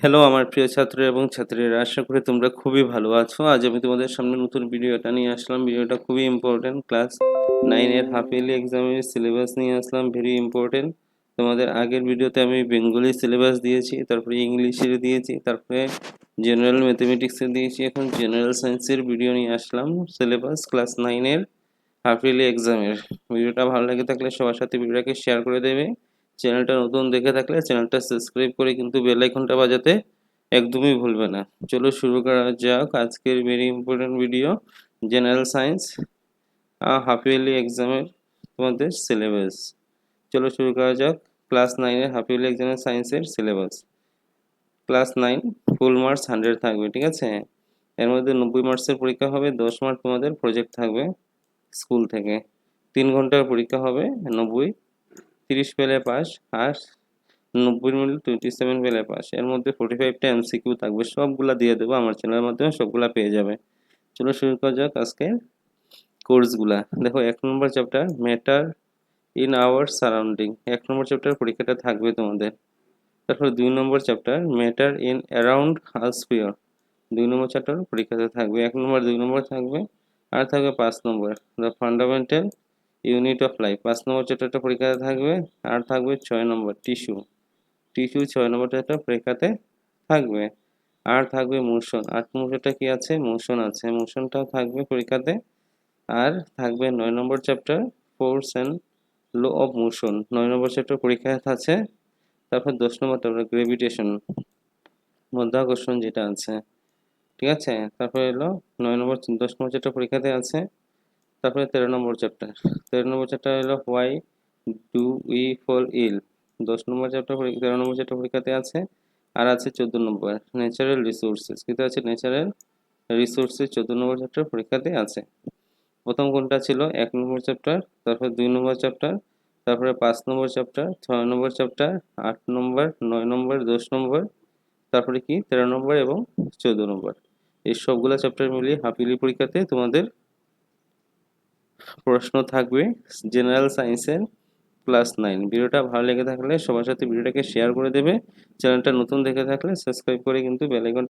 Hello আমার প্রিয় ছাত্র এবং ছাত্রীরা, আশা করি তোমরা খুবই ভালো আছো। আজ আমি তোমাদের সামনে নতুন ভিডিওটা নিয়ে আসলাম। ভিডিওটা খুবই ইম্পর্টেন্ট। ক্লাস 9 এর হাফ ইয়ারলি এক্সামের সিলেবাস নিয়ে আসলাম, ভেরি ইম্পর্টেন্ট। তোমাদের আগের ভিডিওতে আমি বেঙ্গলি সিলেবাস দিয়েছি, তারপরে ইংলিশের দিয়েছি, তারপরে জেনারেল ম্যাথমেটিক্সের দিয়েছি। এখন জেনারেল সায়েন্সের ভিডিও নিয়ে আসলাম, সিলেবাস ক্লাস 9 এর হাফ ইয়ারলি এক্সামের। ভিডিওটা ভালো লেগে থাকলে সবার সাথে ভিডিওটাকে শেয়ার করে দেবে। চ্যানেলটা নতুন দেখে থাকলে চ্যানেলটা সাবস্ক্রাইব করে কিন্তু বেল আইকনটা বাজাতে একদমই ভুলবে না। চলো শুরু করা যাক আজকের very important video, general science half yearly এক্সামের তোমাদের সিলেবাস। চলো শুরু করা যাক ক্লাস 9 এর হাফ ইয়ারলি এক্সামের সায়েন্সের সিলেবাস। ক্লাস 9 ফুল মার্কস 100 থাকবে, ঠিক আছে। এর মধ্যে 90 মার্কসের পরীক্ষা হবে, 10 মার্ক তোমাদের প্রজেক্ট থাকবে স্কুল থেকে। 3 ঘন্টার পরীক্ষা হবে, 90, 30 পেলে পাস, আর 90 মিলে 27 পেলে পাস। এর মধ্যে 45টা এমসিকিউ থাকবে, সবগুলা দিয়ে দেবো আমার চ্যানেলের মাধ্যমে, সবগুলা পেয়ে যাবে। চলো শুরু করা যাক আজকে কোর্সগুলা। দেখো 1 নম্বর chapter matter in our surrounding, 1 নম্বর চ্যাপ্টার পরীক্ষাটা থাকবে তোমাদের। তারপর 2 নম্বর chapter matter in around us pure, 2 নম্বর চ্যাপ্টার পরীক্ষাতে থাকবে। 1 নম্বর 2 নম্বর থাকবে, আর থাকবে 5 number the fundamental unit of life, 5 number চ্যাপ্টারটা পরীক্ষাতে থাকবে। আর থাকবে 6 number tissue, tissue 6 number chapter পরীক্ষাতে থাকবে। আর থাকবে মোশন, 8 নম্বরটা কি আছে, মোশন আছে, মোশনটাও থাকবে পরীক্ষাতে। আর থাকবে 9 number chapter force and law of motion, 9 number chapter পরীক্ষায় আছে। তারপর 10 নম্বর চ্যাপ্টার গ্রেভিটেশন, মাধ্যাকর্ষণ যেটা আছে, ঠিক আছে। তারপরে এলো 9 নম্বর 10 নম্বর চ্যাপ্টার পরীক্ষাতে আছে। তারপরে 13 নম্বর চ্যাপ্টার, 13 নম্বর চ্যাপ্টার এলো why do we fall ill, 10 নম্বর চ্যাপ্টার 13 নম্বর চ্যাপ্টার পরীক্ষাতে আছে। আর আছে 14 নম্বর ন্যাচারাল রিসোর্সেস, কিন্তু আছে ন্যাচারাল রিসোর্সেস, 14 নম্বর চ্যাপ্টার পরীক্ষাতে আছে। প্রথম কোনটা ছিল 1 নম্বর চ্যাপ্টার, তারপর 2 নম্বর চ্যাপ্টার, তারপরে 5 নম্বর চ্যাপ্টার, 6 নম্বর চ্যাপ্টার, 8 নম্বর, 9 নম্বর, 10 নম্বর, তারপরে কি 13 নম্বর এবং 14 নম্বর। এই সবগুলা চ্যাপ্টার মিলিয়ে হাফ ইয়ারলি পরীক্ষাতে তোমাদের প্রশ্ন থাকবে জেনারেল সায়েন্সের ক্লাস 9। ভিডিওটা ভালো লেগে থাকলে সবার সাথে ভিডিওটাকে শেয়ার করে দেবে। চ্যানেলটা নতুন দেখে থাকলে সাবস্ক্রাইব করে কিন্তু বেল আইকনটা